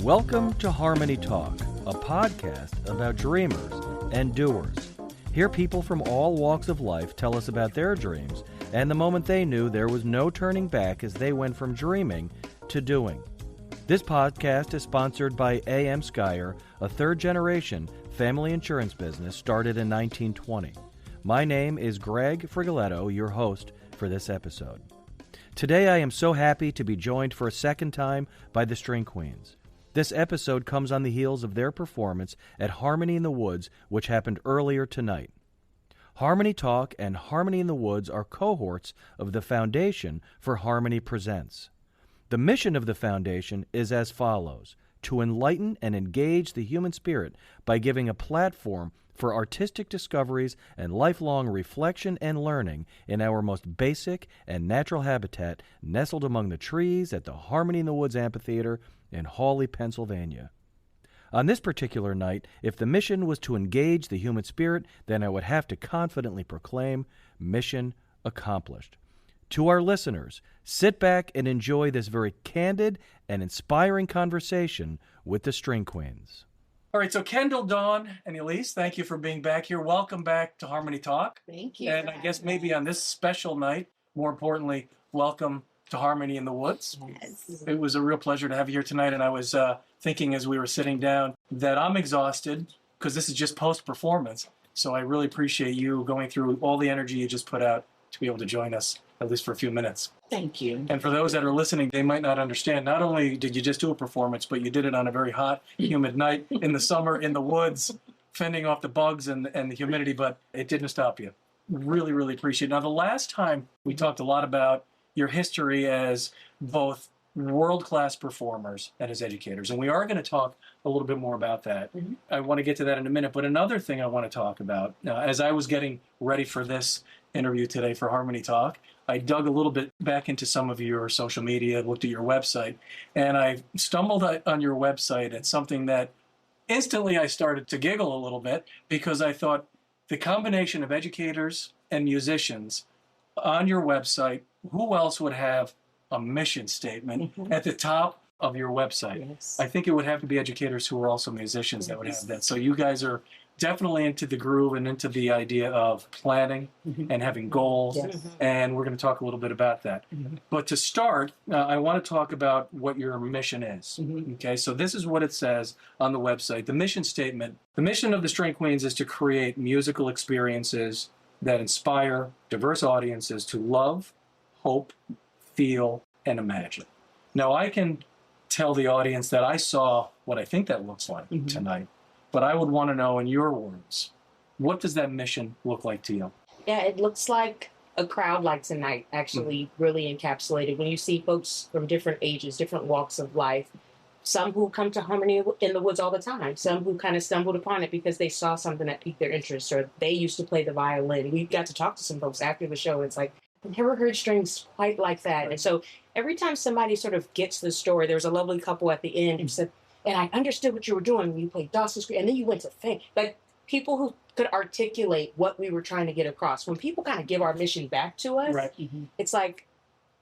Welcome to Harmony Talk, a podcast about dreamers and doers. Here people from all walks of life tell us about their dreams and the moment they knew there was no turning back as they went from dreaming to doing. This podcast is sponsored by A.M. Skyer, a third-generation family insurance business started in 1920. My name is Greg Frigoletto, your host for this episode. Today I am so happy to be joined for a second time by the String Queens. This episode comes on the heels of their performance at Harmony in the Woods, which happened earlier tonight. Harmony Talk and Harmony in the Woods are cohorts of the Foundation for Harmony Presents. The mission of the Foundation is as follows: to enlighten and engage the human spirit by giving a platform for artistic discoveries and lifelong reflection and learning in our most basic and natural habitat nestled among the trees at the Harmony in the Woods Amphitheater in Hawley, Pennsylvania. On this particular night, if the mission was to engage the human spirit, then I would have to confidently proclaim mission accomplished. To our listeners, sit back and enjoy this very candid and inspiring conversation with the String Queens. All right, so Kendall, Dawn, and Elise, thank you for being back here. Welcome back to Harmony Talk. Thank you. And I guess maybe on this special night, more importantly, welcome to Harmony in the Woods. Yes. It was a real pleasure to have you here tonight, and I was thinking as we were sitting down that I'm exhausted because this is just post-performance, so I really appreciate you going through all the energy you just put out to be able to join us, at least for a few minutes. Thank you. And for those that are listening, they might not understand, not only did you just do a performance, but you did it on a very hot, humid night in the summer in the woods, fending off the bugs and the humidity, but it didn't stop you. Really, really appreciate it. Now, the last time we talked a lot about your history as both world-class performers and as educators, and we are going to talk a little bit more about that. Mm-hmm. I want to get to that in a minute, but another thing I want to talk about, as I was getting ready for this interview today for Harmony Talk, I dug a little bit back into some of your social media, looked at your website, and I stumbled on your website at something that instantly I started to giggle a little bit because I thought the combination of educators and musicians on your website, who else would have a mission statement at the top of your website? Yes. I think it would have to be educators who are also musicians that would have that. So you guys are definitely into the groove and into the idea of planning and having goals, and we're going to talk a little bit about that. But to start, I want to talk about what your mission is. Okay, so this is what it says on the website. The mission statement: the mission of the String Queens is to create musical experiences that inspire diverse audiences to love, hope, feel, and imagine. Now, I can tell the audience that I saw what I think that looks like tonight, but I would want to know, in your words, what does that mission look like to you? Yeah, it looks like a crowd like tonight, actually really encapsulated. When you see folks from different ages, different walks of life, some who come to Harmony in the Woods all the time, some who kind of stumbled upon it because they saw something that piqued their interest, or they used to play the violin. We got to talk to some folks after the show. It's like, I've never heard strings quite like that. Right. And so every time somebody sort of gets the story, there was a lovely couple at the end who said, and I understood what you were doing when you played Dawson's Creek, and then you went to Fink. Like, people who could articulate what we were trying to get across. When people kind of give our mission back to us, it's like,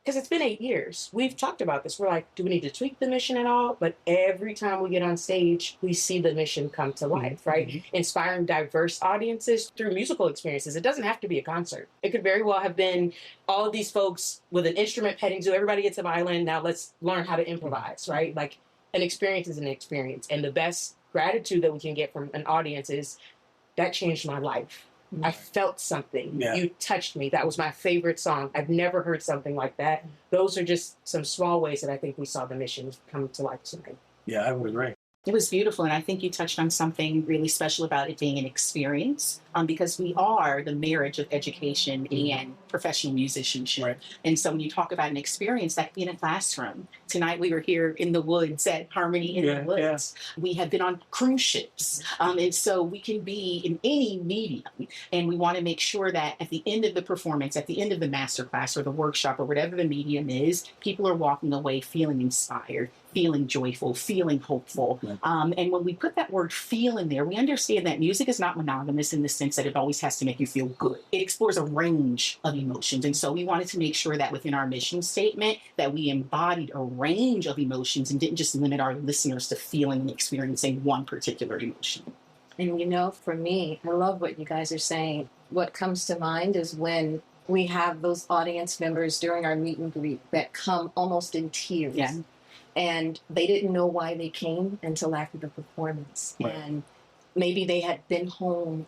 because it's been 8 years. We've talked about this. We're like, do we need to tweak the mission at all? But every time we get on stage, we see the mission come to life, right? Inspiring diverse audiences through musical experiences. It doesn't have to be a concert. It could very well have been all of these folks with an instrument petting zoo. Everybody gets a violin. Now let's learn how to improvise, right? Like, an experience is an experience. And the best gratitude that we can get from an audience is, that changed my life. I felt something. Yeah. You touched me. That was my favorite song. I've never heard something like that. Those are just some small ways that I think we saw the mission come to life tonight. Yeah, I would agree. It was beautiful, and I think you touched on something really special about it being an experience, because we are the marriage of education and professional musicianship. Right. And so when you talk about an experience, that could be in a classroom. Tonight we were here in the woods at Harmony in the Woods. Yeah. We have been on cruise ships, and so we can be in any medium, and we want to make sure that at the end of the performance, at the end of the masterclass or the workshop or whatever the medium is, people are walking away feeling inspired, feeling joyful, feeling hopeful. And when we put that word feel in there, we understand that music is not monogamous in the sense sense that it always has to make you feel good. It explores a range of emotions. And so we wanted to make sure that within our mission statement that we embodied a range of emotions and didn't just limit our listeners to feeling and experiencing one particular emotion. And for me, I love what you guys are saying. What comes to mind is when we have those audience members during our meet and greet that come almost in tears. Yeah. And they didn't know why they came until after the performance. Right. And maybe they had been home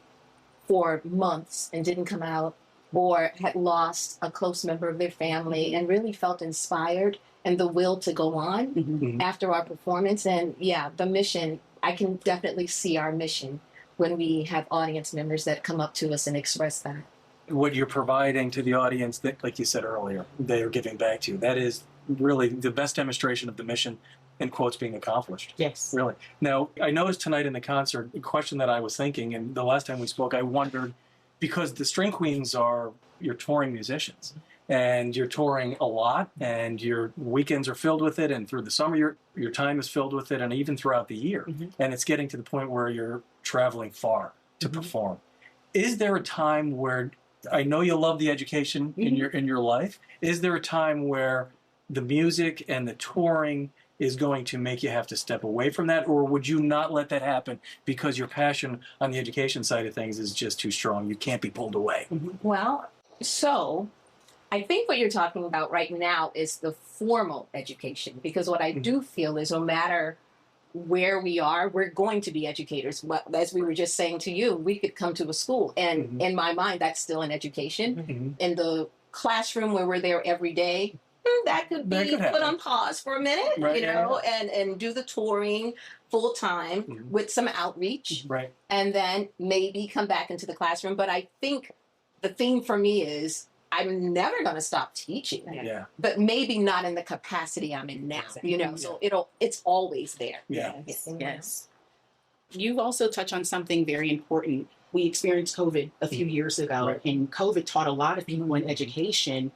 for months and didn't come out, or had lost a close member of their family and really felt inspired and the will to go on after our performance. And the mission, I can definitely see our mission when we have audience members that come up to us and express that. What you're providing to the audience that, like you said earlier, they are giving back to you. That is really the best demonstration of the mission, in quotes, being accomplished. Yes. Really. Now, I noticed tonight in the concert, a question that I was thinking, and the last time we spoke, I wondered, because the String Queens are your touring musicians, and you're touring a lot, and your weekends are filled with it, and through the summer, your time is filled with it, and even throughout the year. And it's getting to the point where you're traveling far to perform. Is there a time where, I know you love the education in your life, is there a time where the music and the touring is going to make you have to step away from that, or would you not let that happen because your passion on the education side of things is just too strong? You can't be pulled away. Well, so I think what you're talking about right now is the formal education, because what I do feel is no matter where we are, we're going to be educators. But as we were just saying to you, we could come to a school, and in my mind, that's still an education. In the classroom where we're there every day, that could be put on pause for a minute, and do the touring full time with some outreach, and then maybe come back into the classroom. But I think the theme for me is I'm never going to stop teaching, but maybe not in the capacity I'm in now, so it's always there. Yes. You've also touched on something very important. We experienced COVID a few years ago, and COVID taught a lot of people in education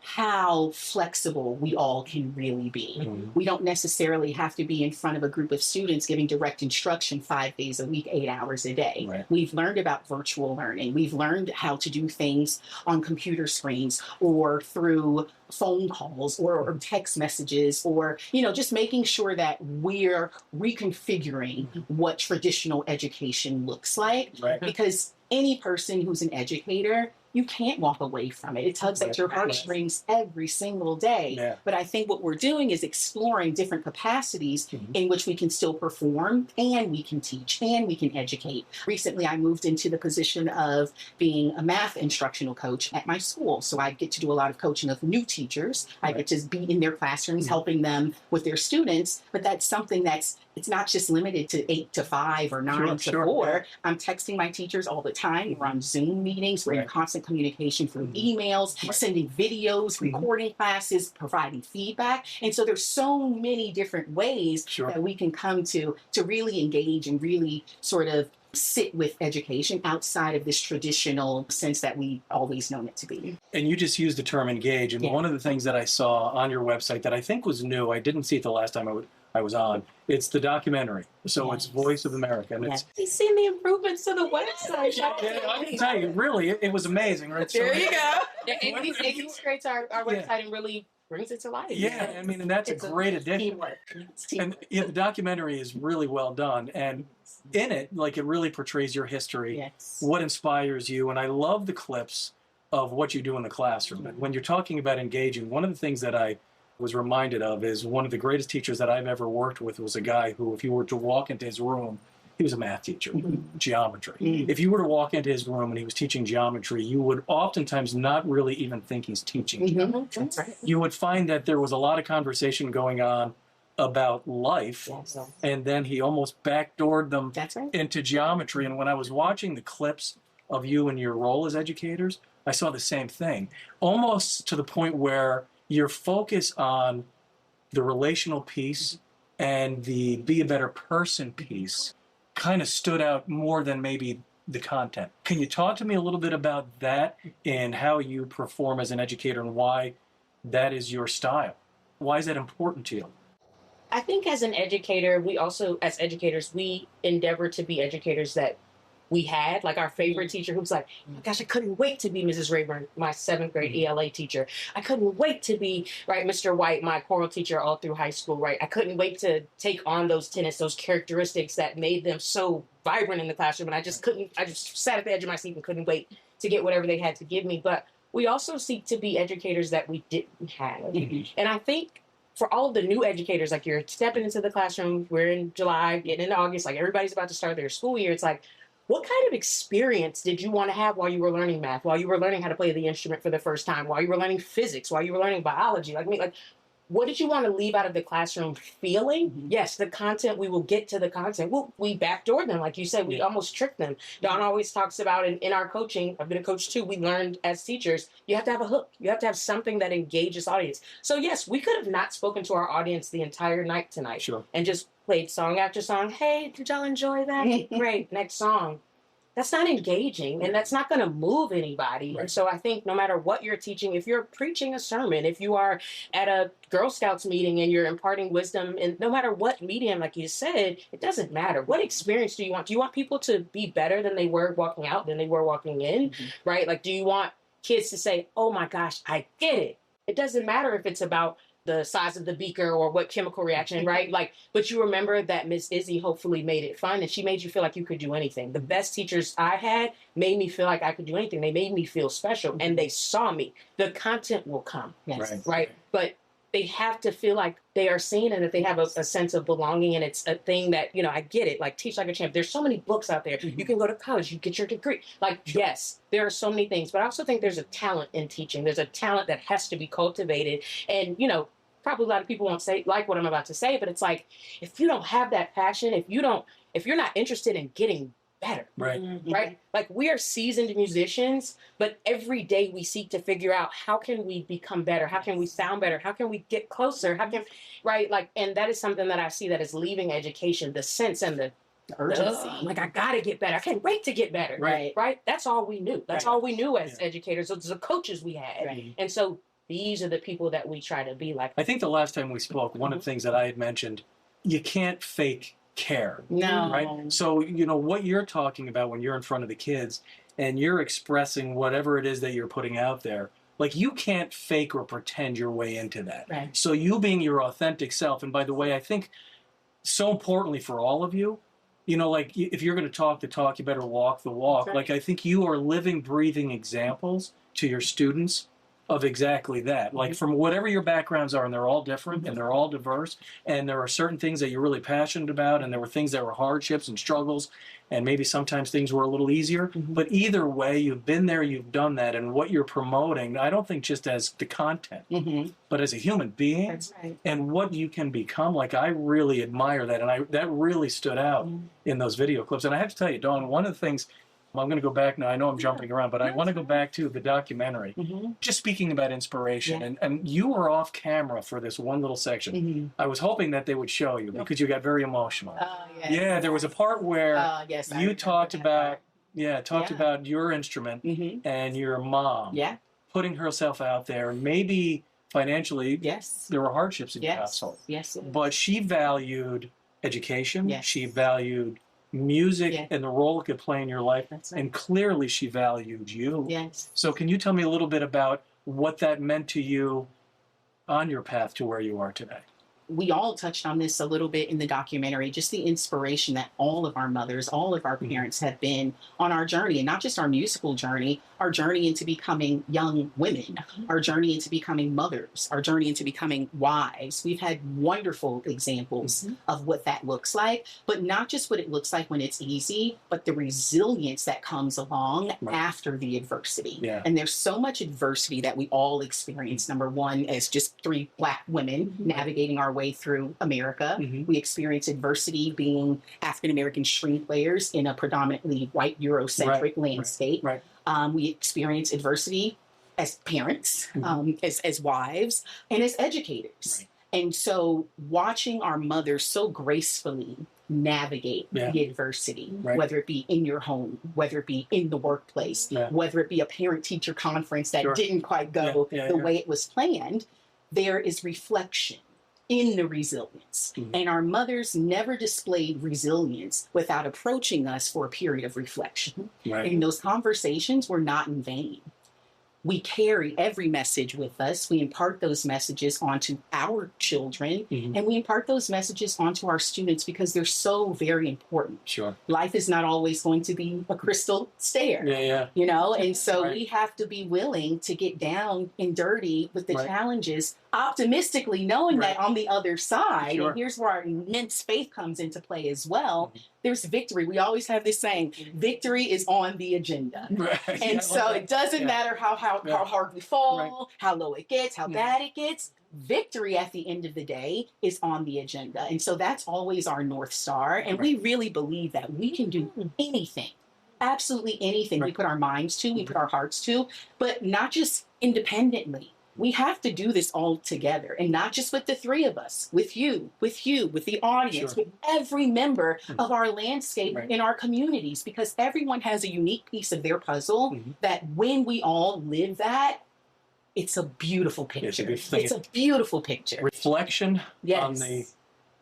how flexible we all can really be. We don't necessarily have to be in front of a group of students giving direct instruction 5 days a week, 8 hours a day. We've learned about virtual learning. We've learned how to do things on computer screens or through phone calls or text messages, or, just making sure that we're reconfiguring what traditional education looks like. Because any person who's an educator, you can't walk away from it. It tugs at your heartstrings every single day. But I think what we're doing is exploring different capacities in which we can still perform, and we can teach, and we can educate. Recently, I moved into the position of being a math instructional coach at my school. So I get to do a lot of coaching of new teachers. I get to be in their classrooms, helping them with their students. But that's something it's not just limited to 8 to 5 or 9 to 4. I'm texting my teachers all the time. We're on Zoom meetings. We're in constant communication through emails, sending videos, recording classes, providing feedback. And so there's so many different ways that we can come to really engage and really sort of sit with education outside of this traditional sense that we always known it to be. And you just used the term engage. And one of the things that I saw on your website that I think was new, I didn't see it the last time I was on, it's the documentary. So it's Voice of America. And it's He's seen the improvements to the website. I can tell you, really, it was amazing, right? There you go. And he creates our website and really brings it to life. Yeah, I mean, and that's a great addition. And the documentary is really well done. And in it, it really portrays your history, what inspires you. And I love the clips of what you do in the classroom. And when you're talking about engaging, one of the things that I was reminded of is one of the greatest teachers that I've ever worked with was a guy who, if you were to walk into his room, he was a math teacher, geometry. If you were to walk into his room and he was teaching geometry, you would oftentimes not really even think he's teaching geometry. That's right. You would find that there was a lot of conversation going on about life, and then he almost backdoored them into geometry. And when I was watching the clips of you and your role as educators, I saw the same thing, almost to the point where your focus on the relational piece and the be a better person piece kind of stood out more than maybe the content. Can you talk to me a little bit about that and how you perform as an educator and why that is your style? Why is that important to you? I think as an educator, we also, as educators, we endeavor to be educators that we had. Like our favorite teacher who was like, oh my gosh, I couldn't wait to be Mrs. Rayburn, my 7th grade ELA teacher. I couldn't wait to be, right, Mr. White, my choral teacher all through high school, right? I couldn't wait to take on those tenets, those characteristics that made them so vibrant in the classroom. And I just sat at the edge of my seat and couldn't wait to get whatever they had to give me. But we also seek to be educators that we didn't have. And I think for all of the new educators, like you're stepping into the classroom, we're in July, getting into August, like everybody's about to start their school year. It's like, what kind of experience did you want to have while you were learning math, while you were learning how to play the instrument for the first time, while you were learning physics, while you were learning biology? Like what did you want to leave out of the classroom feeling? Yes, the content, we will get to the content. We backdoor them. Like you said, we almost trick them. Dawn always talks about in our coaching, I've been a coach too, we learned as teachers, you have to have a hook. You have to have something that engages audience. So yes, we could have not spoken to our audience the entire night tonight and just played song after song. Hey, did y'all enjoy that? Great, next song. That's not engaging, and that's not going to move anybody. And so I think no matter what you're teaching, if you're preaching a sermon, if you are at a Girl Scouts meeting and you're imparting wisdom, and no matter what medium, like you said, it doesn't matter. What experience do you want? Do you want people to be better than they were walking out, than they were walking in, right? Like, do you want kids to say, oh my gosh, I get it. It doesn't matter if it's about the size of the beaker or what chemical reaction, right? Like, but you remember that Miss Izzy hopefully made it fun and she made you feel like you could do anything. The best teachers I had made me feel like I could do anything. They made me feel special and they saw me. The content will come, right? But they have to feel like they are seen and that they have a sense of belonging, and it's a thing that, I get it, like Teach Like a Champ. There's so many books out there. You can go to college, you get your degree. Like, yes, there are so many things, but I also think there's a talent in teaching. There's a talent that has to be cultivated. And, probably a lot of people won't say like what I'm about to say, but it's like, if you don't have that passion, if you're not interested in getting better, right? Like, we are seasoned musicians, but every day we seek to figure out how can we become better? How can we sound better? How can we get closer? Right? Like, and that is something that I see that is leaving education, the sense and the urgency. Like, I gotta get better. I can't wait to get better. Right? That's all we knew. That's all we knew as educators. Those are the coaches we had. And so these are the people that we try to be like. I think the last time we spoke, one of the things that I had mentioned, you can't fake care. No. Right? So, what you're talking about when you're in front of the kids and you're expressing whatever it is that you're putting out there, like, you can't fake or pretend your way into that. Right. So you being your authentic self, and by the way, I think so importantly for all of you, like, if you're going to talk the talk, you better walk the walk. Right. Like, I think you are living, breathing examples to your students of exactly that. Like, from whatever your backgrounds are, and they're all different and they're all diverse, and there are certain things that you're really passionate about, and there were things that were hardships and struggles, and maybe sometimes things were a little easier. But either way, you've been there, you've done that, and what you're promoting, I don't think just as the content, but as a human being. That's right. And what you can become. Like, I really admire that, and that really stood out in those video clips. And I have to tell you, Dawn, one of the things, I'm going to go back now. I know I'm jumping around, but I want to go back to the documentary. Just speaking about inspiration, and you were off camera for this one little section. I was hoping that they would show you because you got very emotional. Yeah, there was a part where you talked about about your instrument and your mom putting herself out there, and maybe financially there were hardships in your household. But she valued education. She valued music and the role it could play in your life. And clearly she valued you. So can you tell me a little bit about what that meant to you on your path to where you are today? We all touched on this a little bit in the documentary, just the inspiration that all of our mothers, all of our parents have been on our journey, and not just our musical journey, our journey into becoming young women, our journey into becoming mothers, our journey into becoming wives. We've had wonderful examples of what that looks like, but not just what it looks like when it's easy, but the resilience that comes along after the adversity. And there's so much adversity that we all experience. Number one, as just 3 Black women navigating our way through America. We experience adversity being African-American string players in a predominantly white Eurocentric landscape. We experience adversity as parents, as wives, and as educators. And so watching our mothers so gracefully navigate the adversity, whether it be in your home, whether it be in the workplace, whether it be a parent-teacher conference that didn't quite go the way it was planned, there is reflection in the resilience. And our mothers never displayed resilience without approaching us for a period of reflection. Right. And those conversations were not in vain. We carry every message with us. We impart those messages onto our children, and we impart those messages onto our students because they're so very important. Sure. Life is not always going to be a crystal stair. Yeah. You know, and so Right. we have to be willing to get down and dirty with the Right. challenges, optimistically knowing Right. that on the other side, Sure. and here's where our immense faith comes into play as well, there's victory. We always have this saying, victory is on the agenda. Right. And so it doesn't matter how hard we fall, Right. how low it gets, how Yeah. bad it gets. Victory at the end of the day is on the agenda. And so that's always our North Star. And we really believe that we can do anything, absolutely anything we Right. put our minds to, we put our hearts to, but not just independently. We have to do this all together, and not just with the three of us, with you, with the audience, Sure. with every member of our landscape Right. in our communities, because everyone has a unique piece of their puzzle that when we all live that, it's a beautiful picture. It's a beautiful thing. It's a beautiful picture. Reflection Yes. on the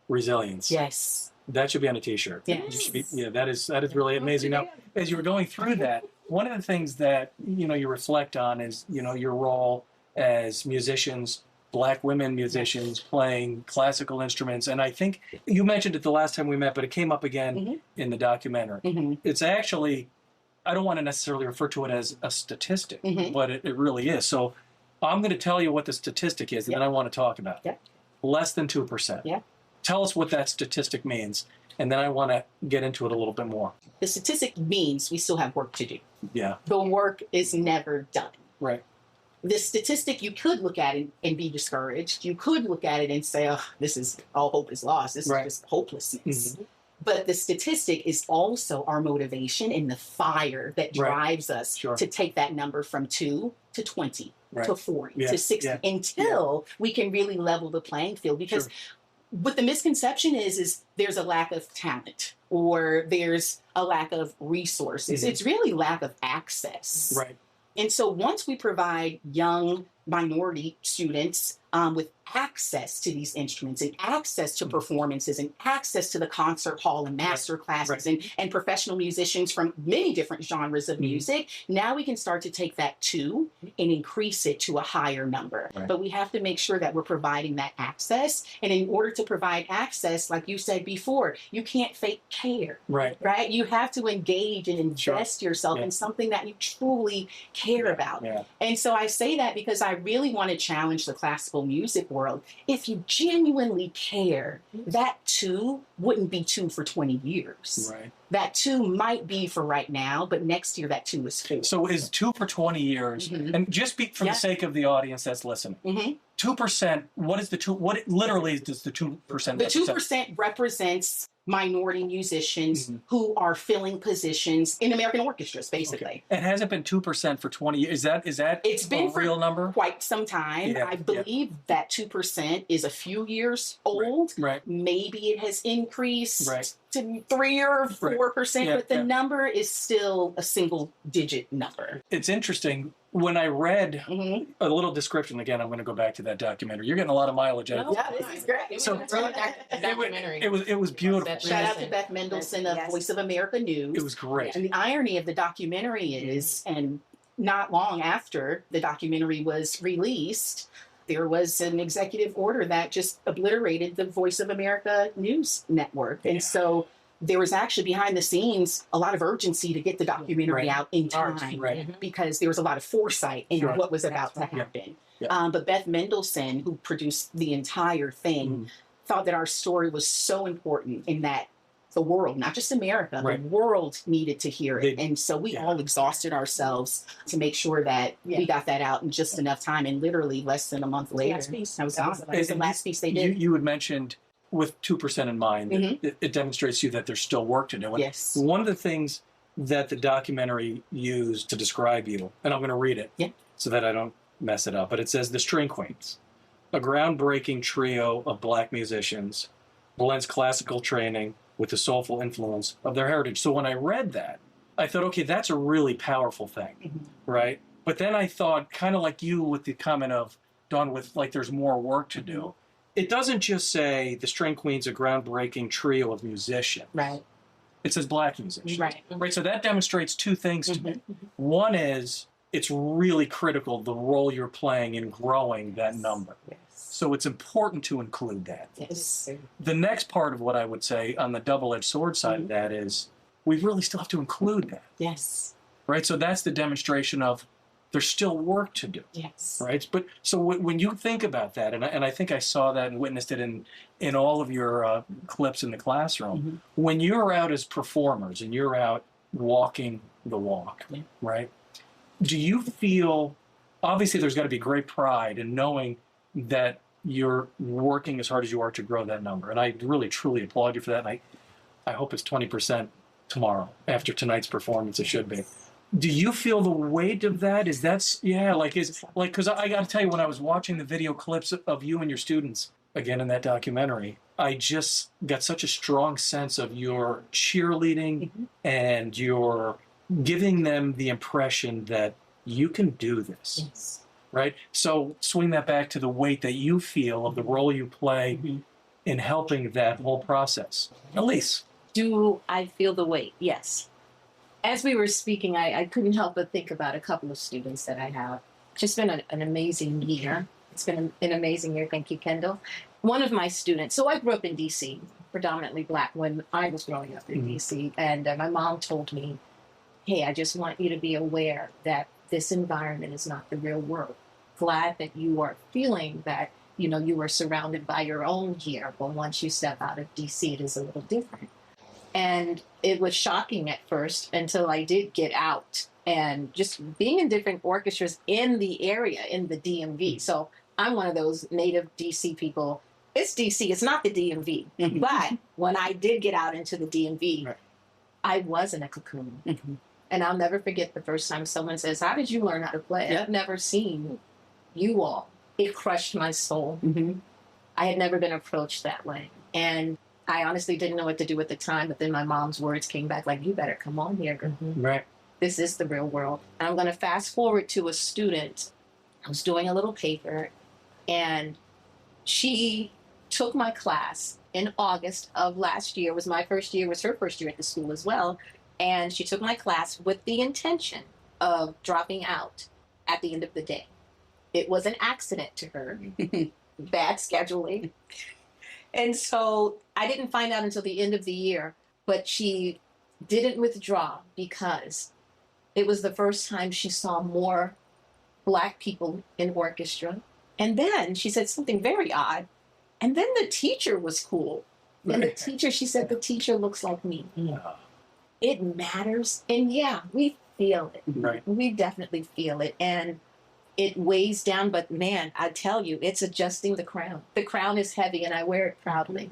resilience. Yes. That should be on a T-shirt. Yes. You should be, that is really amazing. Now, as you were going through that, one of the things that you reflect on is your role as musicians, Black women musicians playing classical instruments, and I think you mentioned it the last time we met, but it came up again in the documentary. It's actually, I don't want to necessarily refer to it as a statistic, but it really is. So I'm going to tell you what the statistic is, and then I want to talk about it. Less than 2%. Yeah. Tell us what that statistic means, and then I want to get into it a little bit more. The statistic means we still have work to do. Yeah. The work is never done. Right. The statistic, you could look at it and be discouraged. You could look at it and say, oh, this is all hope is lost. This Right. is just hopelessness. But the statistic is also our motivation and the fire that Right. drives us Sure. to take that number from 2 to 20 Right. to 40 Yeah. to 60 Yeah. until we can really level the playing field. Because what the misconception is there's a lack of talent or there's a lack of resources. It's really lack of access. Right. And so once we provide young minority students with access to these instruments and access to performances and access to the concert hall and master classes and professional musicians from many different genres of music, now we can start to take that 2 and increase it to a higher number. Right. But we have to make sure that we're providing that access. And in order to provide access, like you said before, you can't fake care. Right. Right? You have to engage and invest yourself in something that you truly care about. Yeah. And so I say that because I really want to challenge the classical music world. If you genuinely care, that 2 wouldn't be 2 for 20 years. Right. That 2 might be for right now, but next year that 2 is 4. So is 2 for 20 years, and just for the sake of the audience that's listening, 2%, what is the 2, what literally does the 2% The represent? 2% represents minority musicians who are filling positions in American orchestras, basically. Okay. It hasn't been 2% for 20 years. Is that It's been a for real number? quite some time. Yeah, I believe that 2% is a few years old. Right. Maybe it has increased Right. to 3 or 4%, Yeah, but the yeah. number is still a single digit number. It's interesting. When I read a little description, again, I'm going to go back to that documentary. You're getting a lot of mileage out of Yeah, this is great. So- documentary. it was beautiful. Shout out to Beth Mendelsohn of Voice of America News. It was great. And the irony of the documentary is, and not long after the documentary was released, there was an executive order that just obliterated the Voice of America News network. And so there was actually behind the scenes a lot of urgency to get the documentary out in time because there was a lot of foresight in what was about to happen. But Beth Mendelsohn, who produced the entire thing, thought that our story was so important in that the world, not just America, the world needed to hear it. And so we all exhausted ourselves to make sure that we got that out in just enough time. And literally less than a month later, Last piece. that was gone. That was the last piece they did. You had mentioned with 2% in mind, it demonstrates to you that there's still work to do. And Yes. one of the things that the documentary used to describe you, and I'm going to read it so that I don't mess it up, but it says, "The String Queens, a groundbreaking trio of Black musicians, blends classical training with the soulful influence of their heritage." So when I read that, I thought, okay, that's a really powerful thing, right? But then I thought, kind of like you with the comment of, Dawn, with like there's more work to do. it doesn't just say the String Queen's a groundbreaking trio of musicians. Right. It says Black musicians. Right. Right. So that demonstrates two things to me. One is it's really critical the role you're playing in growing that number. Yes. So it's important to include that. Yes. The next part of what I would say on the double-edged sword side of that is we really still have to include that. Yes. Right. So that's the demonstration of there's still work to do. Yes. Right. But so when you think about that, and I think I saw that and witnessed it in all of your clips in the classroom, when you're out as performers and you're out walking the walk, right? Do you feel, obviously there's got to be great pride in knowing that you're working as hard as you are to grow that number. And I really, truly applaud you for that. And I hope it's 20% tomorrow after tonight's performance. It should be. Do you feel the weight of that? Because I got to tell you, when I was watching the video clips of you and your students, again, in that documentary, I just got such a strong sense of your cheerleading and your giving them the impression that you can do this. Yes. Right? So swing that back to the weight that you feel of the role you play in helping that whole process. Elise. Do I feel the weight? Yes. As we were speaking, I couldn't help but think about a couple of students that I have. Just been an amazing year. It's been an amazing year. Thank you, Kendall. One of my students, so I grew up in D.C., predominantly Black when I was growing up in D.C., and my mom told me, hey, I just want you to be aware that this environment is not the real world. Glad that you are feeling that, you are surrounded by your own here, but once you step out of D.C., it is a little different. And it was shocking at first until I did get out and just being in different orchestras in the area, in the DMV. So I'm one of those native DC people. It's DC, it's not the DMV. But when I did get out into the DMV, I was in a cocoon. And I'll never forget the first time someone says, how did you learn how to play? I've never seen you all. It crushed my soul. I had never been approached that way. And I honestly didn't know what to do at the time, but then my mom's words came back like, you better come on here, girl. Right. This is the real world. And I'm going to fast forward to a student. I was doing a little paper, and she took my class in August of last year. It was my first year, was her first year at the school as well. And she took my class with the intention of dropping out at the end of the day. It was an accident to her, bad scheduling. And so I didn't find out until the end of the year, but she didn't withdraw because it was the first time she saw more Black people in orchestra. And then she said something very odd. And then the teacher was cool. And the teacher, she said, the teacher looks like me. It matters. And yeah, we feel it. Right. We definitely feel it. And it weighs down, but man, I tell you, it's adjusting the crown. The crown is heavy and I wear it proudly.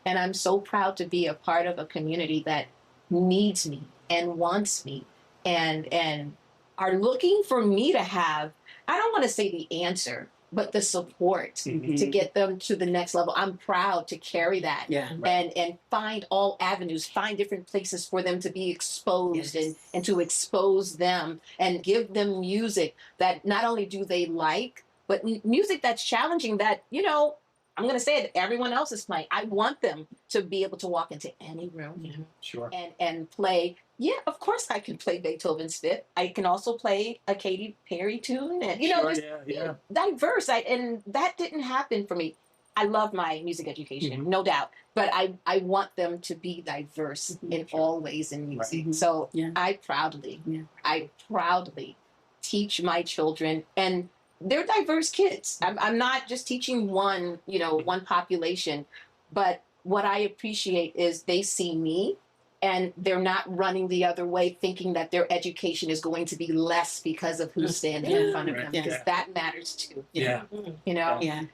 And I'm so proud to be a part of a community that needs me and wants me and are looking for me to have, I don't want to say the answer, but the support to get them to the next level. I'm proud to carry that and find all avenues, find different places for them to be exposed and to expose them and give them music that not only do they like, but music that's challenging that, I'm going to say it, everyone else is playing. I want them to be able to walk into any room and play. Yeah, of course I can play Beethoven's Fifth. I can also play a Katy Perry tune and, diverse. And that didn't happen for me. I love my music education, no doubt. But I want them to be diverse in all ways in music. So I proudly teach my children, and they're diverse kids. I'm not just teaching one population, but what I appreciate is they see me and they're not running the other way thinking that their education is going to be less because of who's standing in front of them, because that matters too.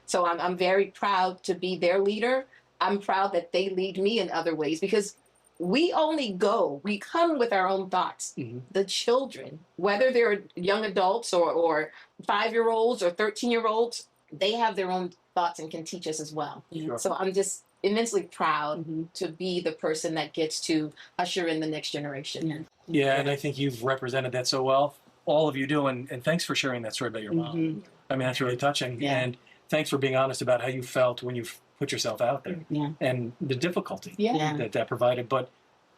So I'm very proud to be their leader. I'm proud that they lead me in other ways, because we come with our own thoughts. The children, whether they're young adults or 5-year-olds or 13-year-olds, they have their own thoughts and can teach us as well. So I'm just immensely proud to be the person that gets to usher in the next generation. And I think you've represented that so well. All of you do, and thanks for sharing that story about your mom. I mean, that's really touching. And thanks for being honest about how you felt when you put yourself out there Yeah. and the difficulty Yeah. that provided. But,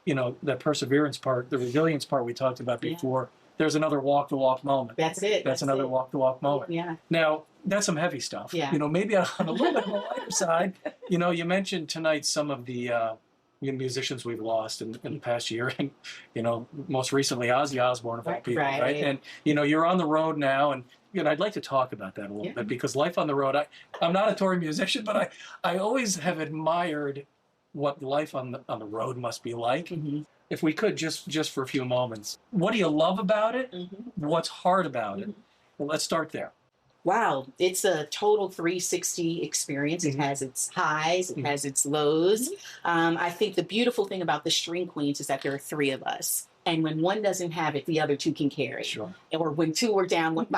that perseverance part, the resilience part we talked about before, there's another walk the walk moment. That's it. That's another walk the walk moment. Yeah. Now, that's some heavy stuff. Yeah. Maybe on a little bit more lighter side, you mentioned tonight some of the musicians we've lost in the past year. And, most recently Ozzy Osbourne of all people, right? And, you're on the road now. And, I'd like to talk about that a little bit because life on the road, I'm not a touring musician, but I always have admired what life on the road must be like. Mm-hmm. If we could just for a few moments, what do you love about it? Mm-hmm. What's hard about it? Well, let's start there. Wow, it's a total 360 experience. It has its highs, it has its lows. I think the beautiful thing about the String Queens is that there are three of us. And when one doesn't have it, the other two can carry. Sure. Or when two are down,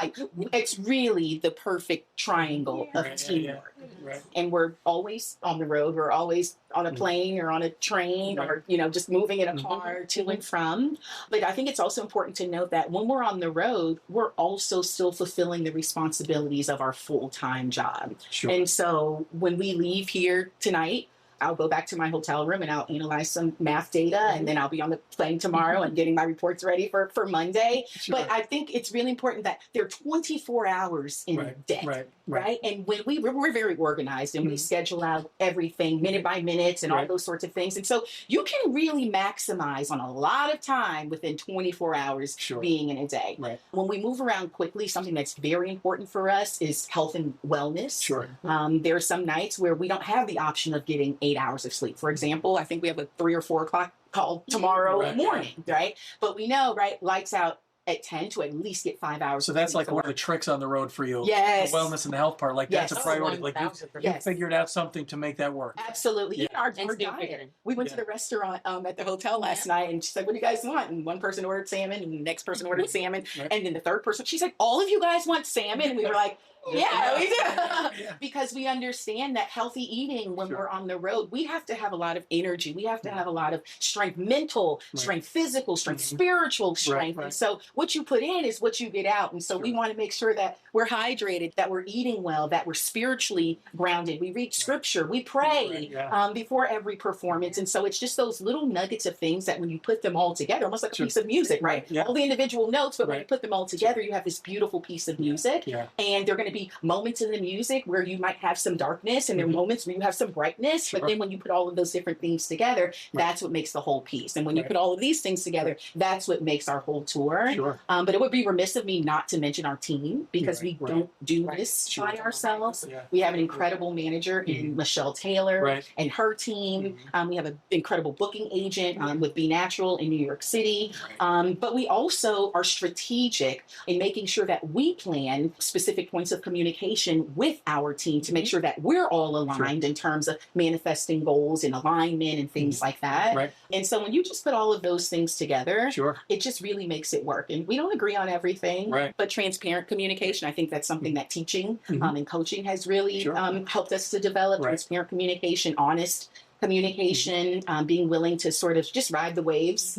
it's really the perfect triangle of teamwork. Right. And we're always on the road. We're always on a plane or on a train or, just moving in a car to and from. But I think it's also important to note that when we're on the road, we're also still fulfilling the responsibilities of our full-time job. Sure. And so when we leave here tonight, I'll go back to my hotel room and I'll analyze some math data, and then I'll be on the plane tomorrow and getting my reports ready for Monday. Sure. But I think it's really important that there are 24 hours in a day, right? And when we're very organized and we schedule out everything minute by minute and all those sorts of things. And so you can really maximize on a lot of time within 24 hours being in a day. Right. When we move around quickly, something that's very important for us is health and wellness. Sure. There are some nights where we don't have the option of getting 8 hours of sleep. For example, I think we have a 3 or 4 o'clock call tomorrow morning, right? But we know, lights out at 10 to at least get 5 hours. So that's like one of the tricks on the road for you. Yes. The wellness and the health part. Like that's a priority. Like you figured out something to make that work. Absolutely. Yeah. Our diet. We went to the restaurant at the hotel last night, and she said, "What do you guys want?" And one person ordered salmon, and the next person ordered salmon. And then the third person, she said, "All of you guys want salmon?" And we were like, yeah, we do. Because we understand that healthy eating when we're on the road, we have to have a lot of energy. We have to have a lot of strength, mental strength, physical strength, spiritual strength. And so what you put in is what you get out. And so we want to make sure that we're hydrated, that we're eating well, that we're spiritually grounded. We read scripture, we pray before every performance. And so it's just those little nuggets of things that when you put them all together, almost like a piece of music, right? All the individual notes, but when you put them all together, you have this beautiful piece of music. And they're going to be moments in the music where you might have some darkness, and there are moments where you have some brightness, but then when you put all of those different things together, that's what makes the whole piece. And when you put all of these things together, that's what makes our whole tour. But it would be remiss of me not to mention our team, because we don't do this by ourselves. We have an incredible manager in Michelle Taylor and her team. We have an incredible booking agent with Be Natural in New York City. But we also are strategic in making sure that we plan specific points of communication with our team to make sure that we're all aligned in terms of manifesting goals and alignment and things like that. And so when you just put all of those things together, it just really makes it work. And we don't agree on everything, but transparent communication, I think that's something that teaching and coaching has really helped us to develop. Transparent communication, honest communication, being willing to sort of just ride the waves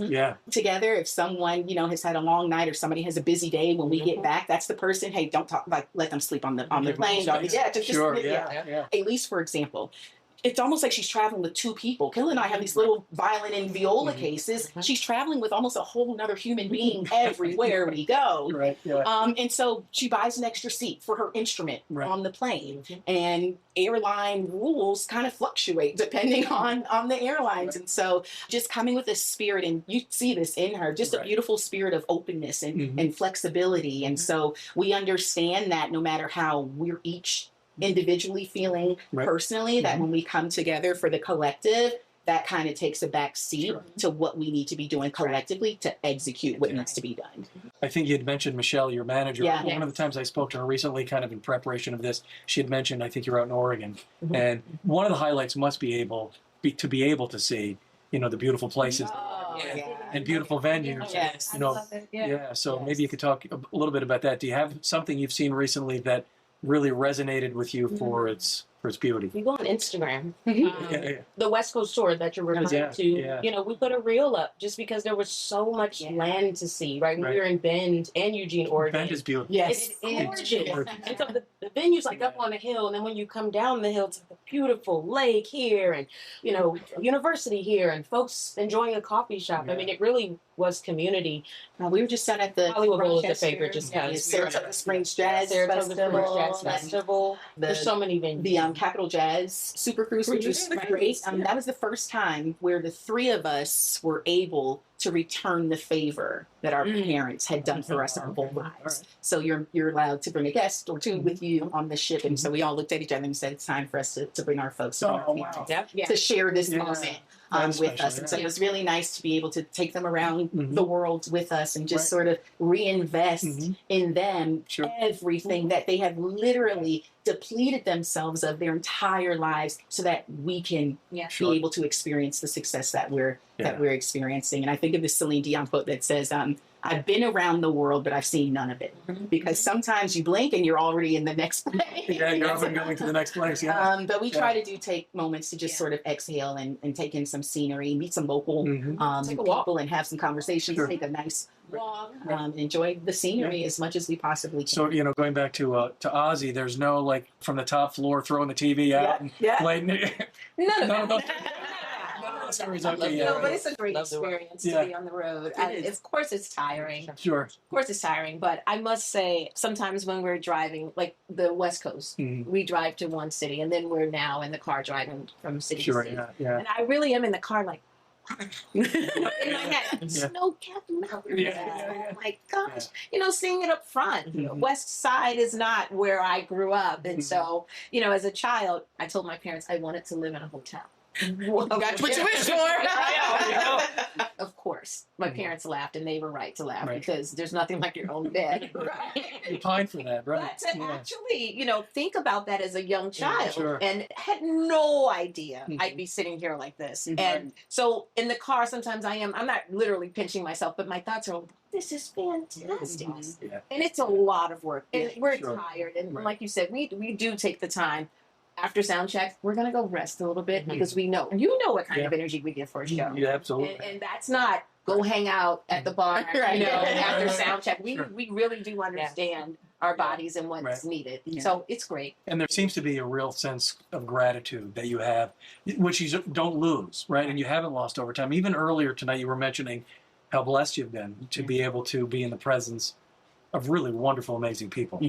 together. If someone, has had a long night or somebody has a busy day, when we get back, that's the person, hey, don't talk, let them sleep on the plane. Elise, for example, it's almost like she's traveling with two people. Kayla and I have these little violin and viola cases. She's traveling with almost a whole other human being everywhere we go. And so she buys an extra seat for her instrument on the plane. And airline rules kind of fluctuate depending on the airlines. And so just coming with a spirit, and you see this in her, just a beautiful spirit of openness and flexibility. And so we understand that no matter how we're each individually feeling personally, that when we come together for the collective, that kind of takes a back seat to what we need to be doing collectively to execute what needs to be done. I think you had mentioned Michelle, your manager. One of the times I spoke to her recently, kind of in preparation of this, she had mentioned, I think you're out in Oregon, and one of the highlights must be able to see, the beautiful places and beautiful venues. So maybe you could talk a little bit about that. Do you have something you've seen recently that really resonated with you for its beauty. If you go on Instagram, Yeah. the West Coast tour that you're referring Yeah, to, yeah. we put a reel up just because there was so much land to see, right? We were in Bend and Eugene, Oregon. Bend is beautiful. Yes. It's gorgeous. And so the venue's like up on a hill, and then when you come down the hill, it's like a beautiful lake here, and university here, and folks enjoying a coffee shop. Yeah. I mean, it really was community. We were just out at the Hollywood Bowl is the Rochester, favorite, just because. Saratoga Springs Jazz Saratoga Springs Festival. Jazz Festival. There's so many venues. The Capitol Jazz Super Cruise, which was great. That was the first time where the three of us were able to return the favor that our parents had done for us our whole lives. So you're allowed to bring a guest or two with you on the ship, and so we all looked at each other and said it's time for us to bring our folks and our parents to share this moment with us. And so it was really nice to be able to take them around the world with us and just sort of reinvest in them everything that they have literally depleted themselves of their entire lives so that we can be able to experience the success that we're experiencing. And I think of the Celine Dion quote that says, I've been around the world, but I've seen none of it. Because sometimes you blink and you're already in the next place. Yeah, you're often going to the next place. But we try to take moments to just sort of exhale and take in some scenery, meet some local people and have some conversations, take a nice walk, enjoy the scenery as much as we possibly can. So, going back to Ozzy, there's no like from the top floor throwing the TV out and playing. No. No, but it's a great experience to be on the road. Of course, it's tiring. Sure. Of course, it's tiring. But I must say, sometimes when we're driving, like the West Coast, we drive to one city, and then we're now in the car driving from city to city. And I really am in the car like, in my head, snow-capped mountains. Oh my gosh. Seeing it up front. West Side is not where I grew up. And so, as a child, I told my parents I wanted to live in a hotel. Got what you wish for. Of course. My parents laughed, and they were right to laugh because there's nothing like your own bed. You pine for that, right? But to actually, think about that as a young child and had no idea I'd be sitting here like this. And so in the car, sometimes I'm not literally pinching myself, but my thoughts are, this is fantastic. And it's a lot of work. And we're tired. And like you said, we do take the time. After sound check, we're going to go rest a little bit because we know, what kind of energy we give for a show. Yeah, absolutely. And that's not go hang out at the bar, after sound check. We really do understand our bodies and what's needed. So it's great. And there seems to be a real sense of gratitude that you have, which you don't lose, right? And you haven't lost over time. Even earlier tonight, you were mentioning how blessed you've been to be able to be in the presence of really wonderful, amazing people.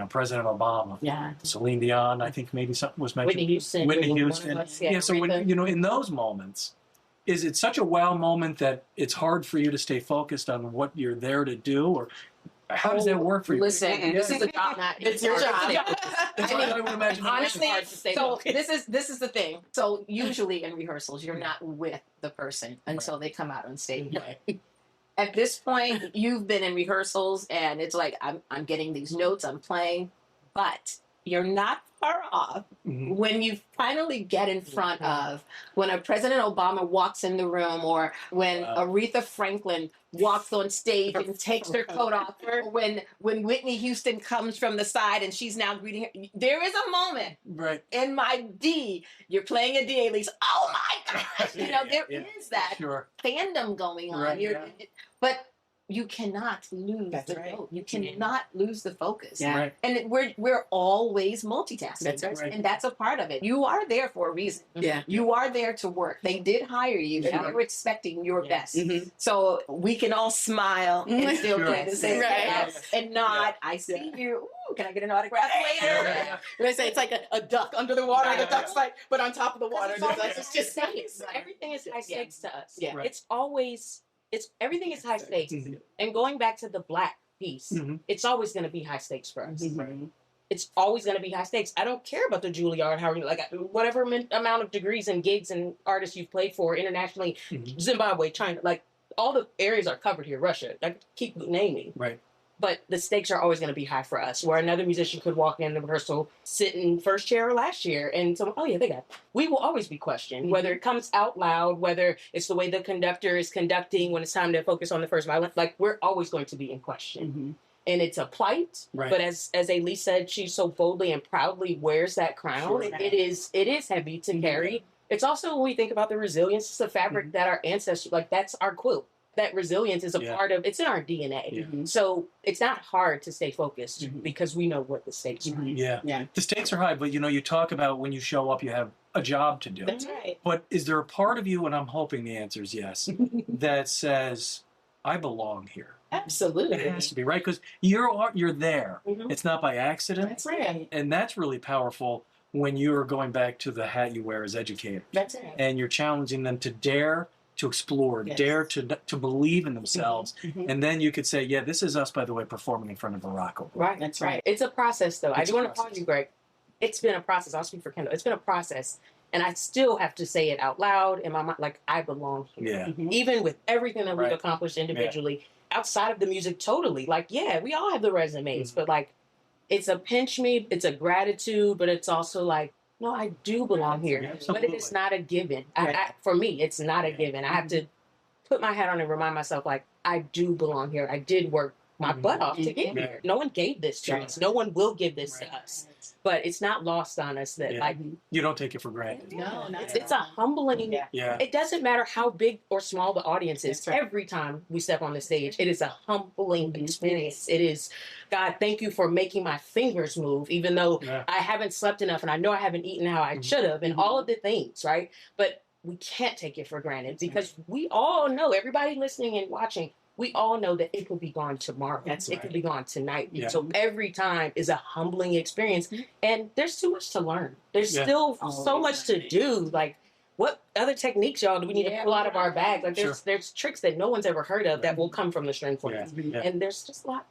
President Obama, Celine Dion, I think maybe something was mentioned. Whitney Houston. So when, in those moments, is it such a wow moment that it's hard for you to stay focused on what you're there to do, or how does that work for you? Listen, this is a job. It's your job. I would imagine. Honestly, so this is the thing. So usually in rehearsals, you're not with the person until they come out on stage. At this point, you've been in rehearsals, and it's like I'm getting these notes, I'm playing, but you're not far off when you finally get in front of when a President Obama walks in the room, or when Aretha Franklin walks on stage and takes her coat off, or when Whitney Houston comes from the side and she's now greeting her. There is a moment in my D, you're playing a D, at least, oh my gosh, there is that fandom going on. But you cannot lose the note. You cannot lose the focus. And we're always multitasking. And that's a part of it. You are there for a reason. You are there to work. They did hire you, and they were expecting your best. So we can all smile and still get the same and not, I see you. Ooh, can I get an autograph later? They say it's like a duck under the water. The duck's like, but on top of the water. It's just everything is high stakes to us. It's always... everything is high stakes. And going back to the Black piece, it's always going to be high stakes for us. It's always going to be high stakes. I don't care about the Juilliard, whatever amount of degrees and gigs and artists you've played for internationally, Zimbabwe, China, all the areas are covered here, Russia. I keep naming. But the stakes are always going to be high for us, where another musician could walk in the rehearsal, sit in first chair or last chair, and someone, they got it. We will always be questioned, whether it comes out loud, whether it's the way the conductor is conducting when it's time to focus on the first violin. We're always going to be in question. and it's a plight. Right. But as Elise said, she so boldly and proudly wears that crown. Sure. It is heavy to carry. It's also, when we think about the resilience, it's the fabric that our ancestors, like, that's our quilt. That resilience is a part of, it's in our DNA. Yeah. So it's not hard to stay focused because we know what the stakes are. Yeah. The stakes are high, but you talk about when you show up, you have a job to do. That's right. But is there a part of you, and I'm hoping the answer is yes, that says, I belong here? Absolutely. It has to be, right? Because you're there. It's not by accident. That's right. And that's really powerful when you're going back to the hat you wear as educators. That's right. And you're challenging them to dare to explore, dare to believe in themselves. And then you could say, yeah, this is us, by the way, performing in front of Barack Obama. Right. That's right. It's a process, though. I It's do a want to pause process. you, Greg. It's been a process. I'll speak for Kendall. It's been a process. And I still have to say it out loud in my mind, like, I belong here. Yeah. Even with everything that we've Right. accomplished individually, outside of the music, totally. Like, yeah, we all have the resumes, but, like, it's a pinch me, it's a gratitude, but it's also like, no, I do belong here. Yeah, But absolutely. it is not a given. Right. For me, it's not a given. I have to put my hat on and remind myself, like, I do belong here. I did work my butt off to get here. No one gave this to us. No one will give this to us. But it's not lost on us that, like, You don't take it for granted. No, not it's a humbling. Yeah. It doesn't matter how big or small the audience is. That's right. Every time we step on the stage, it is a humbling experience. It is, God, thank you for making my fingers move, even though I haven't slept enough and I know I haven't eaten how I should have, and all of the things, right? But we can't take it for granted because we all know, everybody listening and watching, we all know that it could be gone tomorrow. It could be gone tonight. Yeah. So every time is a humbling experience. And there's too much to learn. There's still so much to do. Like, what other techniques, y'all, do we need to pull out of our bag? Like, there's tricks that no one's ever heard of that will come from the string quartets. And there's just a lot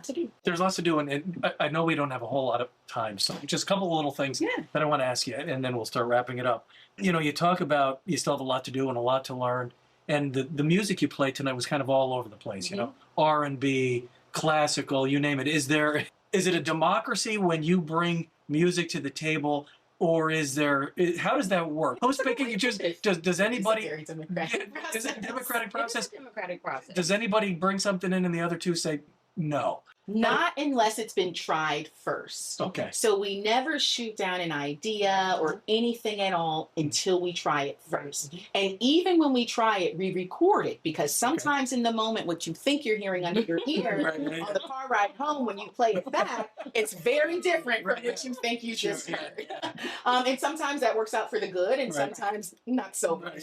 to do. There's lots to do, and I know we don't have a whole lot of time, so just a couple of little things that I want to ask you, and then we'll start wrapping it up. You talk about you still have a lot to do and a lot to learn, and the music you played tonight was kind of all over the place, R&B, classical, you name it. Is it a democracy when you bring music to the table, or how does that work? Who's picking? Does anybody? It's a very democratic process. Is it a democratic process? It's a democratic process. Does anybody bring something in and the other two say no? Not unless it's been tried first. Okay. So we never shoot down an idea or anything at all until we try it first. And even when we try it, we record it, because sometimes in the moment, what you think you're hearing under your ear on the car ride home, when you play it back, it's very different from what you think you just heard. And sometimes that works out for the good, and sometimes not so much.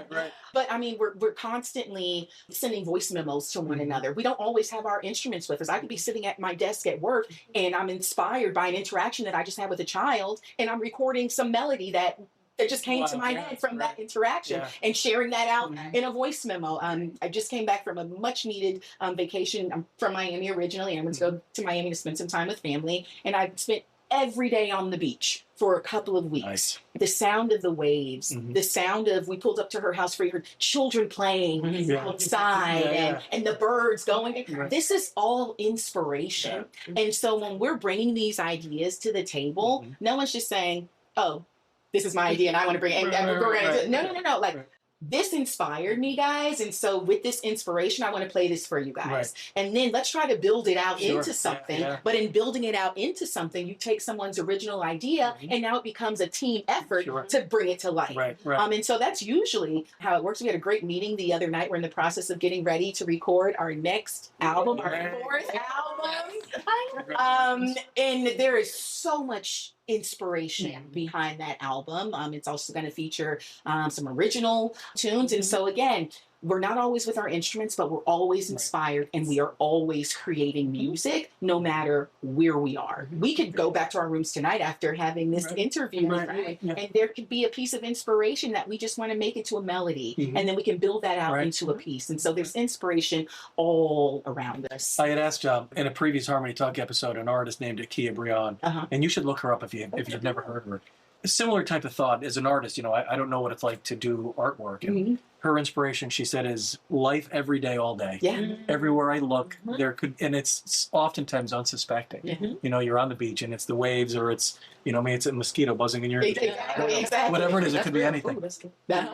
Right. But I mean, we're constantly sending voice memos to one another. We don't always have our instruments with us. I could be sitting at my desk at work and I'm inspired by an interaction that I just had with a child, and I'm recording some melody that just came to my head from that interaction and sharing that out in a voice memo. I just came back from a much needed vacation. I'm from Miami originally. I went to go to Miami to spend some time with family, and I spent every day on the beach for a couple of weeks. Nice. The sound of the waves, the sound of, we pulled up to her house for her children playing outside and the birds going. This is all inspiration. And so when we're bringing these ideas to the table, no one's just saying, oh, this is my idea and I want to bring it. No. Like, this inspired me, guys. And so with this inspiration, I want to play this for you guys. And then let's try to build it out into something. But in building it out into something, you take someone's original idea and now it becomes a team effort to bring it to life. And so that's usually how it works. We had a great meeting the other night. We're in the process of getting ready to record our next album, our fourth album. And there is so much inspiration behind that album. It's also going to feature some original tunes. And so again, we're not always with our instruments, but we're always inspired, and we are always creating music no matter where we are. We could go back to our rooms tonight after having this interview and there could be a piece of inspiration that we just want to make it to a melody, and then we can build that out into a piece. And so there's inspiration all around us. I had asked in a previous Harmony Talk episode an artist named Akia Brion, and you should look her up if you've never heard of her. A similar type of thought as an artist. I don't know what it's like to do artwork. And her inspiration, she said, is life every day, all day. Everywhere I look, there could, and it's oftentimes unsuspecting. You're on the beach and it's the waves, or it's, maybe it's a mosquito buzzing in your Exactly. whatever it is, it could be anything. Now,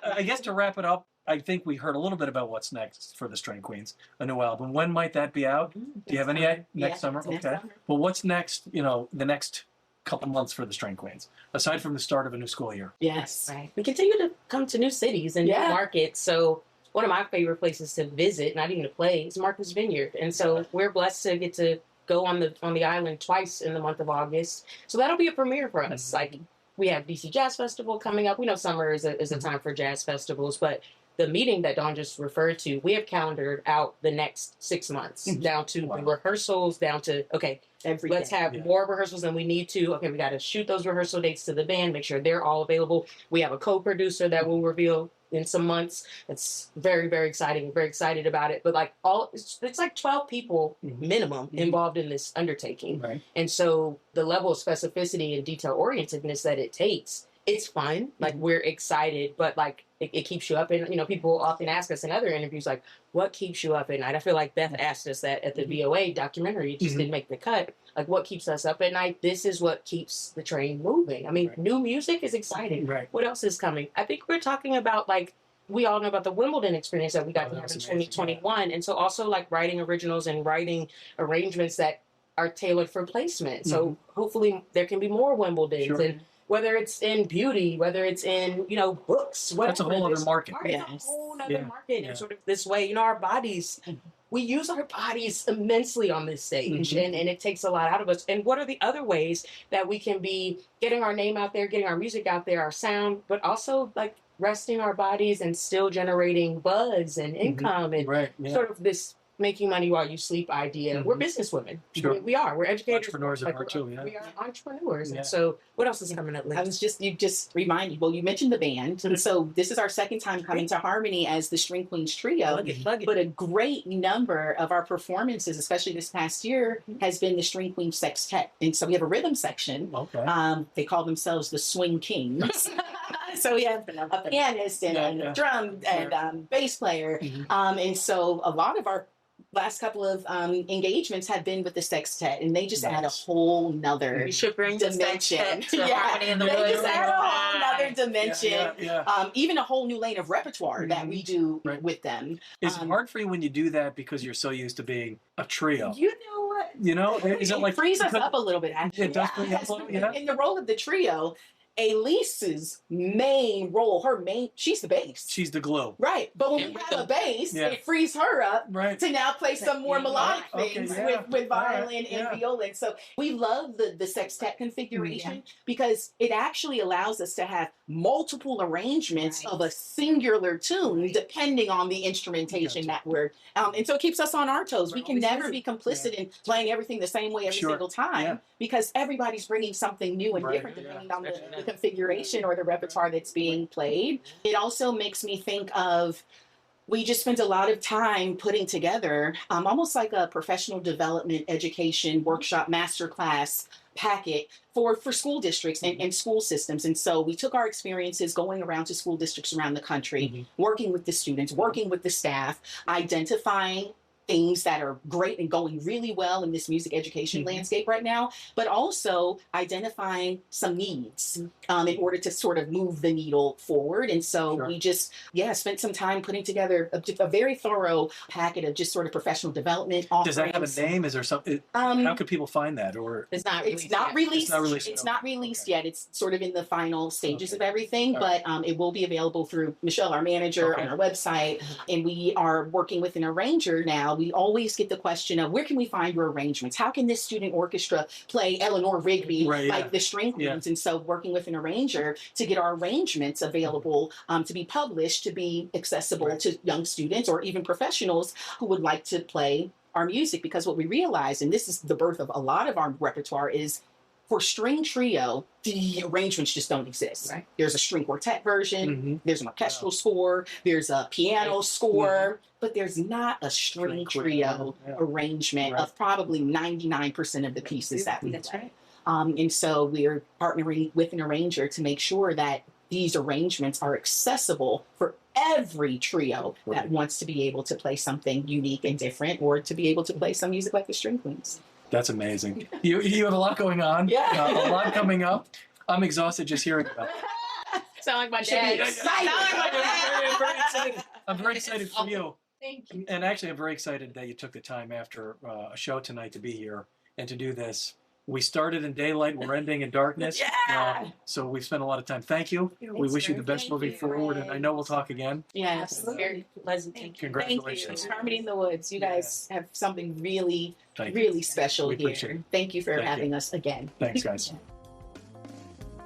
I guess to wrap it up, I think we heard a little bit about what's next for the String Queens, a new album. When might that be out? Do you have any next summer? Next Okay. summer. Well, what's next? The next couple months for the String Queens, aside from the start of a new school year. Yes. Right. We continue to come to new cities and new markets. So one of my favorite places to visit, not even to play, is Martha's Vineyard. And so we're blessed to get to go on the island twice in the month of August. So that'll be a premiere for us. Like, we have DC Jazz Festival coming up. We know summer is a time for jazz festivals, but the meeting that Dawn just referred to, we have calendared out the next 6 months, down to the rehearsals, down to, okay, let's have more rehearsals than we need to. Okay, we got to shoot those rehearsal dates to the band, make sure they're all available. We have a co-producer that we'll reveal in some months. It's very, very exciting. Very excited about it. But like it's like 12 people minimum involved in this undertaking. Right. And so the level of specificity and detail orientedness that it takes, it's fun. Like, we're excited, but like it keeps you up. And people often ask us in other interviews, like, what keeps you up at night? I feel like Beth asked us that at the VOA documentary. It just didn't make the cut. Like, what keeps us up at night? This is what keeps the train moving. I mean, new music is exciting. Right. What else is coming? I think we're talking about, like, we all know about the Wimbledon experience that we got to have in 2021. And so also like writing originals and writing arrangements that are tailored for placement. So hopefully there can be more Wimbledons. And whether it's in beauty, whether it's in, books. That's a whole other market. It's a whole other market. And sort of this way, our bodies, we use our bodies immensely on this stage, and it takes a lot out of us. And what are the other ways that we can be getting our name out there, getting our music out there, our sound, but also like resting our bodies and still generating buzz and income and sort of this making money while you sleep idea. We're businesswomen. Sure. We are. We're educators. Entrepreneurs at heart too, We are entrepreneurs. And so what else is coming up, Liz? You just reminded, you mentioned the band. And so this is our second time coming to Harmony as the String Queens Trio. Plug it. But a great number of our performances, especially this past year, has been the String Queens Sextet. And so we have a rhythm section. Okay. They call themselves the Swing Kings. So we have a pianist and a drum and bass player. And so a lot of our last couple of engagements have been with the sextet, and they just add a whole nother You should bring the dimension. sextet to Harmony in the They Woods. just add a whole nother dimension. Yeah. Even a whole new lane of repertoire that we do with them. Is it hard for you when you do that because you're so used to being a trio? You know what? Is it like frees us up a little bit, actually. It does free up a little, In the role of the trio, Elise's main role, she's the bass. She's the glue. Right. But when we have a bass, it frees her up to now play some more melodic things with violin and viola. So we love the sextet configuration because it actually allows us to have multiple arrangements of a singular tune depending on the instrumentation that we're and so it keeps us on our toes. We can never be complicit in playing everything the same way every single time because everybody's bringing something new and different depending on the configuration or the repertoire that's being played. It also makes me think of, we just spent a lot of time putting together almost like a professional development education workshop masterclass packet for school districts and school systems. And so we took our experiences going around to school districts around the country, working with the students, working with the staff, identifying things that are great and going really well in this music education landscape right now, but also identifying some needs in order to sort of move the needle forward. And so we just, spent some time putting together a very thorough packet of just sort of professional development offerings. Does that have a name? Is there something? How could people find that? Or it's not released. It's not released yet. It's sort of in the final stages of everything, but it will be available through Michelle, our manager, on our website. And we are working with an arranger now. We always get the question of, where can we find your arrangements? How can this student orchestra play Eleanor Rigby like the String Queens? And so working with an arranger to get our arrangements available to be published, to be accessible to young students or even professionals who would like to play our music. Because what we realize, and this is the birth of a lot of our repertoire, is for string trio, the arrangements just don't exist. There's a string quartet version, there's an orchestral score, there's a piano score, but there's not a string trio arrangement of probably 99% of the pieces that we play. And so we're partnering with an arranger to make sure that these arrangements are accessible for every trio that wants to be able to play something unique and different, or to be able to play some music like the String Queens. That's amazing. You have a lot going on. A lot coming up. I'm exhausted just hearing about it. Sound like my dad. Sound like my dad. Very excited. I'm very excited for you. Thank you. And actually, I'm very excited that you took the time after a show tonight to be here and to do this. We started in daylight, we're ending in darkness. Yeah. So we've spent a lot of time. Thank you. We wish you the best Thank moving you. forward, and I know we'll talk again. Yes. Absolutely. Very pleasant. Thank you. Congratulations. Harmony in the Woods. You guys have something really, Thank you. really special We here. appreciate it. Thank you for Thank you. having us again. Thanks, guys.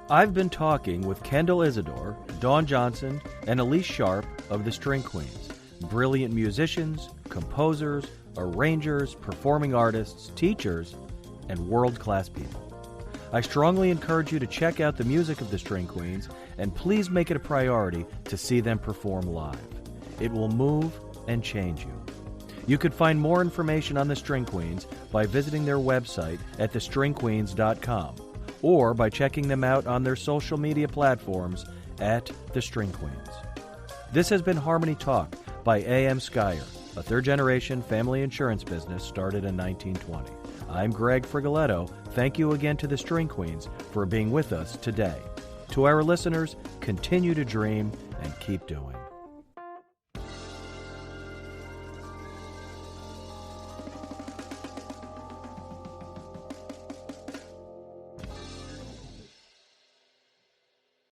I've been talking with Kendall Isidore, Dawn Johnson, and Elise Sharp of the String Queens. Brilliant musicians, composers, arrangers, performing artists, teachers, and world-class people. I strongly encourage you to check out the music of the String Queens, and please make it a priority to see them perform live. It will move and change you. You could find more information on the String Queens by visiting their website at thestringqueens.com or by checking them out on their social media platforms at The String Queens. This has been Harmony Talk by A.M. Skyer, a third-generation family insurance business started in 1920. I'm Greg Frigoletto. Thank you again to the String Queens for being with us today. To our listeners, continue to dream and keep doing.